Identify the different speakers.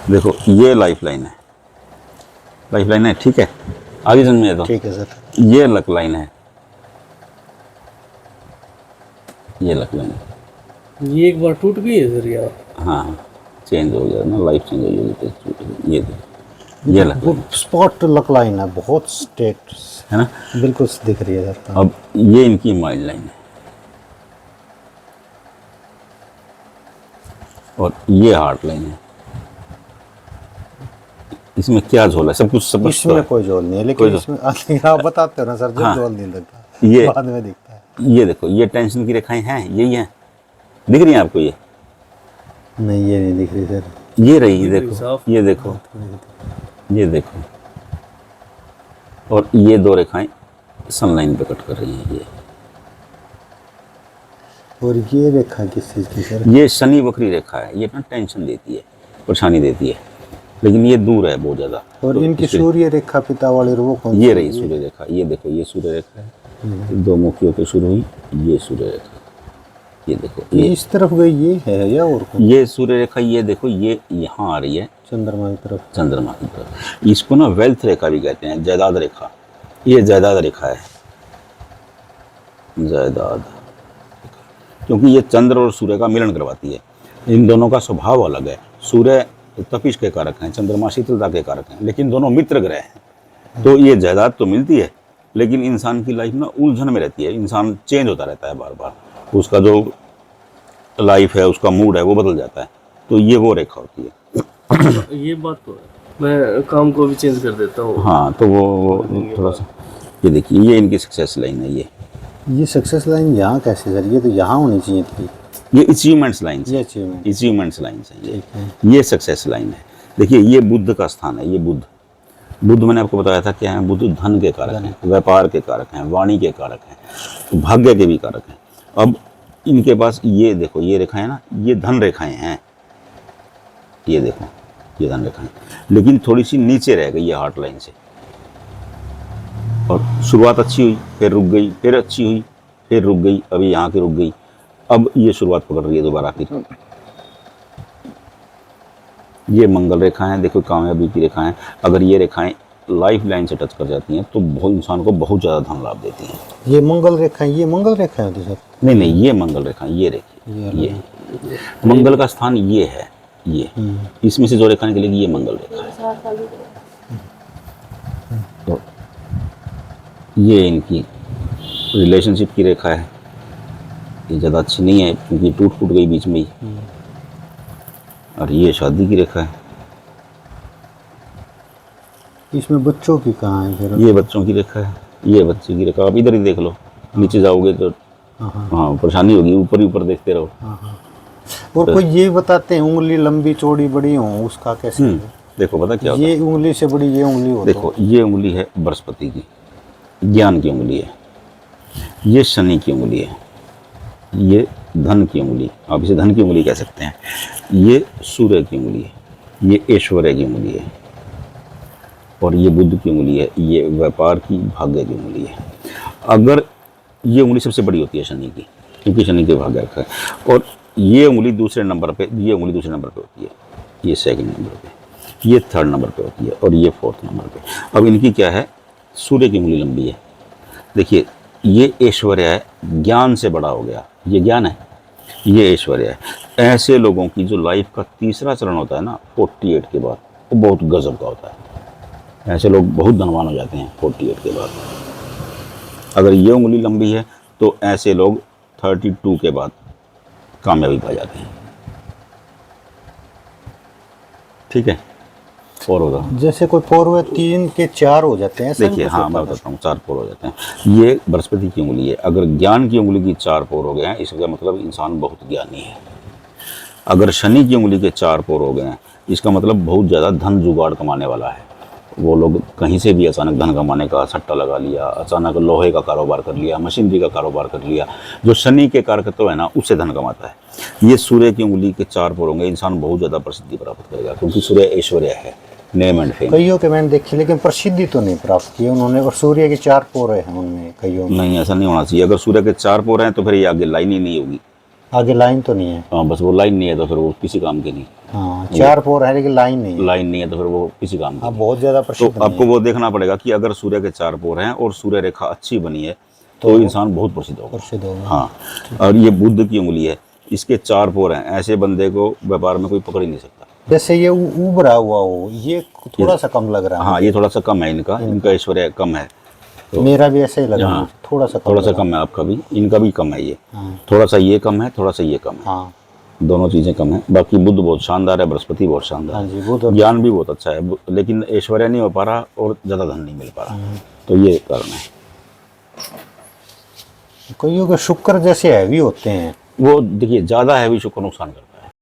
Speaker 1: देखो ये life line है, लाइफ लाइन है, ठीक है, आगे समझ में आता
Speaker 2: ठीक है सर।
Speaker 1: ये लक लाइन है, ये लक लाइन है।
Speaker 3: ये एक बार टूट गई है सर यार।
Speaker 1: हाँ चेंज हो गया ना, लाइफ चेंज हो गई तो ये देखो ये लक
Speaker 2: वो
Speaker 1: लाइन
Speaker 2: स्पॉट लक लाइन है, बहुत स्ट्रेट
Speaker 1: है ना।
Speaker 2: बिल्कुल दिख रही है सर।
Speaker 1: अब ये इनकी माइंड लाइन है और ये हार्ट लाइन है। इसमें क्या झोल है, सब कुछ सब कुछ तो
Speaker 2: इसमें
Speaker 1: है।
Speaker 2: कोई जोल नहीं है, लेकिन
Speaker 1: कोई
Speaker 2: इसमें आप बताते हो ना सर, जब
Speaker 1: हाँ।
Speaker 2: जोल नहीं लगता,
Speaker 1: ये
Speaker 2: बाद में दिखता है।
Speaker 1: ये देखो ये टेंशन की रेखाएं हैं, यही हैं, दिख रही हैं आपको ये?
Speaker 2: नहीं ये नहीं दिख रही सर।
Speaker 1: ये रही, ये
Speaker 3: दिख रही
Speaker 1: देखो,
Speaker 3: साफ।
Speaker 1: ये देखो, ये देखो, और ये दो रेखाएं सनलाइन पे कट कर रही हैं। ये
Speaker 2: और ये रेखा किस चीज की सर?
Speaker 1: ये शनि वक्री रेखा है, ये ना टेंशन देती है, परेशानी देती है, लेकिन ये दूर है बहुत ज़्यादा।
Speaker 2: और
Speaker 1: तो
Speaker 2: इनकी
Speaker 1: इसलिए-
Speaker 2: सूर्य रेखा पिता वाली वो कौन
Speaker 1: ये
Speaker 2: सी?
Speaker 1: रही सूर्य रेखा, ये देखो ये सूर्य रेखा है, दो मुखियों पे शुरू हुई, ये सूर्य रेखा, ये देखो
Speaker 2: ये
Speaker 1: ये
Speaker 2: इस तरफ गई, ये है या और कौन?
Speaker 1: ये सूर्य रेखा, ये देखो ये यहाँ आ रही है
Speaker 2: चंद्रमा की तरफ।
Speaker 1: चंद्रमा की तरफ। इसको ना वेल्थ रेखा भी कहते हैं, जायदाद रेखा, ये जायदाद रेखा है, जायदाद, क्योंकि ये चंद्र और सूर्य का मिलन करवाती है। इन दोनों का स्वभाव अलग है, सूर्य तपिश के कारक हैं, चंद्रमा शीतलता के कारक हैं, लेकिन दोनों मित्र ग्रह हैं। तो ये जायदाद तो मिलती है, लेकिन इंसान की लाइफ ना उलझन में रहती है, इंसान चेंज होता रहता है बार बार, उसका जो लाइफ है, उसका मूड है, वो बदल जाता है। तो ये वो रेखा होती है।
Speaker 3: ये बात तो है, मैं काम को भी चेंज कर देता हूँ।
Speaker 1: हाँ तो वो थोड़ा सा, ये देखिए ये इनकी सक्सेस लाइन है।
Speaker 2: ये सक्सेस लाइन यहाँ कैसे सर? ये तो यहाँ होनी चाहिए थी।
Speaker 1: ये अचीवमेंट्स लाइन
Speaker 2: ये
Speaker 1: है,
Speaker 2: अचीवमेंट।
Speaker 1: अचीवमेंट्स लाइन है
Speaker 2: ठीक है।
Speaker 1: ये सक्सेस लाइन है। देखिए ये बुद्ध का स्थान है, ये बुद्ध मैंने आपको बताया था क्या है, बुद्ध धन के कारक हैं, व्यापार के कारक हैं, वाणी के कारक हैं, भाग्य के भी कारक हैं। अब इनके पास ये देखो ये रेखाएं ना, ये धन रेखाएं हैं, ये देखो ये धन रेखाएं, लेकिन थोड़ी सी नीचे रह गई ये हार्ट लाइन से, और शुरुआत अच्छी हुई, फिर रुक गई, फिर अच्छी हुई, फिर रुक गई, अभी यहाँ की रुक गई, अब ये शुरुआत पकड़ रही है दोबारा की। ये मंगल रेखाएं देखो, कामयाबी की रेखाएं, अगर ये रेखाएं लाइफ लाइन से टच कर जाती हैं तो बहुत इंसान को बहुत ज़्यादा धन लाभ देती हैं।
Speaker 2: ये मंगल रेखा है, ये मंगल रेखा है सर?
Speaker 1: नहीं नहीं ये मंगल रेखाएं, ये रेखी, ये मंगल का स्थान ये है, ये इसमें से जो रेखा निकलेगी ये मंगल रेखा है। तो ये इनकी रिलेशनशिप की रेखा है, ये ज़्यादा अच्छी नहीं है क्योंकि टूट फूट गई बीच में ही। और ये शादी की रेखा है,
Speaker 2: इसमें बच्चों की कहाँ है फिर?
Speaker 1: ये बच्चों की रेखा है, ये बच्चे की रेखा। आप इधर ही देख लो, नीचे जाओगे तो हाँ परेशानी होगी, ऊपर ही ऊपर देखते रहो।
Speaker 2: और कोई ये बताते हैं उंगली लंबी चौड़ी बड़ी हो, उसका कैसे?
Speaker 1: देखो पता क्या होता है,
Speaker 2: ये उंगली से बड़ी ये उंगली हो
Speaker 1: देखो ये उंगली है बृहस्पति की, ज्ञान की उंगली है, ये शनि की उंगली है, ये धन की उंगली, आप इसे धन की उंगली कह सकते हैं, ये सूर्य की उंगली है, ये ऐश्वर्य की उंगली है, और ये बुध की उंगली है, ये व्यापार की भाग्य की उंगली है। अगर ये उंगली सबसे बड़ी होती है शनि की, क्योंकि शनि के भाग्य रखा है, और ये उंगली दूसरे नंबर पे, ये उंगली दूसरे नंबर पे होती है, ये सेकंड नंबर पे, ये थर्ड नंबर पे होती है, और ये फोर्थ नंबर पे। अब इनकी क्या है, सूर्य की उंगली लंबी है, देखिए ये ऐश्वर्य है, ज्ञान से बड़ा हो गया, ये ज्ञान है, ये ऐश्वर्य है। ऐसे लोगों की जो लाइफ का तीसरा चरण होता है ना 48 के बाद, वो बहुत गजब का होता है। ऐसे लोग बहुत धनवान हो जाते हैं 48 के बाद। अगर ये उंगली लंबी है तो ऐसे लोग 32 के बाद कामयाबी पा जाते हैं। ठीक है, और होगा
Speaker 2: जैसे कोई पूर्व 3 के 4 हो जाते हैं ऐसा?
Speaker 1: देखिए हाँ मैं बताता हूँ, 4 पोर हो जाते हैं। ये बृहस्पति की उंगली है, अगर ज्ञान की उंगली की 4 पोर हो गए हैं इसका मतलब इंसान बहुत ज्ञानी है। अगर शनि की उंगली के 4 पोर हो गए हैं इसका मतलब बहुत ज़्यादा धन जुगाड़ कमाने वाला है। वो लोग कहीं से भी अचानक धन कमाने का सट्टा लगा लिया, अचानक लोहे का कारोबार कर लिया, मशीनरी का कारोबार कर लिया, जो शनि के कारक तो है ना उससे धन कमाता है। ये सूर्य की उंगली के 4 पोर होंगे, इंसान बहुत ज़्यादा प्रसिद्धि प्राप्त करेगा, क्योंकि सूर्य ऐश्वर्य है, नेम एंड फेम।
Speaker 2: कईयों के मैंने देखी लेकिन प्रसिद्धि तो नहीं प्राप्त की उन्होंने, और सूर्य के 4 पोरे हैं उनमें कईयों में।
Speaker 1: नहीं ऐसा नहीं होना चाहिए, अगर सूर्य के 4 पोर हैं तो फिर ये आगे लाइन ही नहीं होगी,
Speaker 2: आगे लाइन तो नहीं है।
Speaker 1: हाँ, बस वो लाइन नहीं है तो फिर वो किसी काम की नहीं।
Speaker 2: हाँ, 4 पोर है लेकिन लाइन नहीं है।
Speaker 1: लाइन नहीं है तो फिर वो किसी काम की
Speaker 2: हाँ,
Speaker 1: नहीं।
Speaker 2: बहुत ज्यादा
Speaker 1: तो
Speaker 2: प्रसिद्ध नहीं
Speaker 1: आपको वो देखना पड़ेगा कि अगर सूर्य के 4 पोर हैं और सूर्य रेखा अच्छी बनी है तो इंसान बहुत प्रसिद्ध होगा।
Speaker 2: प्रसिद्ध होगा।
Speaker 1: हाँ, और ये बुध की उंगली है, इसके 4 पोर हैं, ऐसे बंदे को व्यापार में कोई पकड़ ही नहीं सकता।
Speaker 2: जैसे ये उभरा हुआ हो, ये थोड़ा सा कम लग रहा है।
Speaker 1: हाँ, ये थोड़ा सा कम है इनका ऐश्वर्य कम है।
Speaker 2: मेरा भी ऐसे ही लग रहा है,
Speaker 1: हाँ,
Speaker 2: थोड़ा सा
Speaker 1: थोड़ा सा कम है आपका भी, इनका भी कम है ये।
Speaker 2: हाँ।
Speaker 1: थोड़ा सा ये कम है, थोड़ा सा ये कम है।
Speaker 2: हाँ
Speaker 1: दोनों चीज़ें कम है। बाकी बुध बहुत शानदार है, बृहस्पति बहुत शानदार
Speaker 2: हाँ
Speaker 1: है,
Speaker 2: जी, वो तो
Speaker 1: ज्ञान भी बहुत अच्छा है, लेकिन ऐश्वर्य नहीं हो पा रहा और ज़्यादा धन नहीं मिल पा रहा, तो ये कारण है।
Speaker 2: कईयों के शुक्र जैसे हैवी होते हैं।
Speaker 1: वो देखिए ज़्यादा हैवी शुक्र नुकसान करता है।